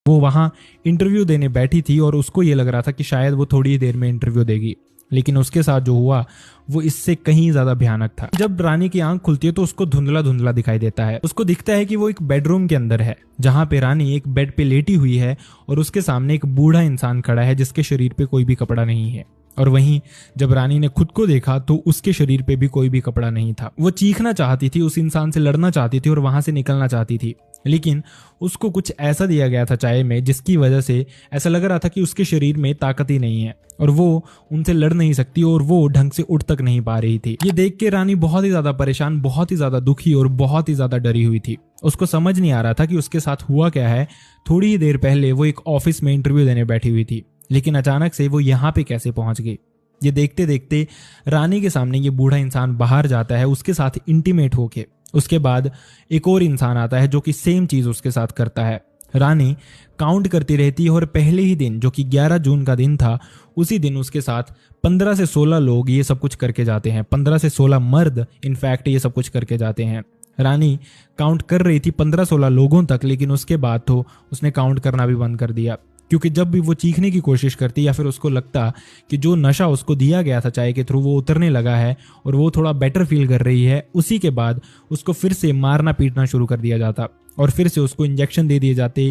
वो वहाँ इंटरव्यू देने बैठी थी और उसको ये लग रहा था कि शायद वो थोड़ी ही देर में इंटरव्यू देगी, लेकिन उसके साथ जो हुआ वो इससे कहीं ज्यादा भयानक था। जब रानी की आंख खुलती है तो उसको धुंधला धुंधला दिखाई देता है। उसको दिखता है कि वो एक बेडरूम के अंदर है, जहां पे रानी एक बेड पे लेटी हुई है और उसके सामने एक बूढ़ा इंसान खड़ा है जिसके शरीर पे कोई भी कपड़ा नहीं है। और वहीं जब रानी ने खुद को देखा तो उसके शरीर पे भी कोई भी कपड़ा नहीं था। वो चीखना चाहती थी, उस इंसान से लड़ना चाहती थी और वहां से निकलना चाहती थी, लेकिन उसको कुछ ऐसा दिया गया था चाय में जिसकी वजह से ऐसा लग रहा था कि उसके शरीर में ताकत ही नहीं है और वो उनसे लड़ नहीं सकती और वो ढंग से उठ तक नहीं पा रही थी। ये देख के रानी बहुत ही ज्यादा परेशान, बहुत ही ज्यादा दुखी और बहुत ही ज्यादा डरी हुई थी। उसको समझ नहीं आ रहा था कि उसके साथ हुआ क्या है। थोड़ी ही देर पहले वो एक ऑफिस में इंटरव्यू देने बैठी हुई थी, लेकिन अचानक से वो यहाँ पे कैसे पहुंच गई। ये देखते देखते रानी के सामने ये बूढ़ा इंसान बाहर जाता है उसके साथ इंटीमेट होके। उसके बाद एक और इंसान आता है जो कि सेम चीज उसके साथ करता है। रानी काउंट करती रहती है और पहले ही दिन जो कि 11 जून का दिन था, उसी दिन उसके साथ 15 से 16 लोग ये सब कुछ करके जाते हैं। 15 से 16 मर्द इनफैक्ट ये सब कुछ करके जाते हैं। रानी काउंट कर रही थी 15-16 लोगों तक, लेकिन उसके बाद तो उसने काउंट करना भी बंद कर दिया, क्योंकि जब भी वो चीखने की कोशिश करती या फिर उसको लगता कि जो नशा उसको दिया गया था चाय के थ्रू वो उतरने लगा है और वो थोड़ा बेटर फील कर रही है, उसी के बाद उसको फिर से मारना पीटना शुरू कर दिया जाता और फिर से उसको इंजेक्शन दे दिए जाते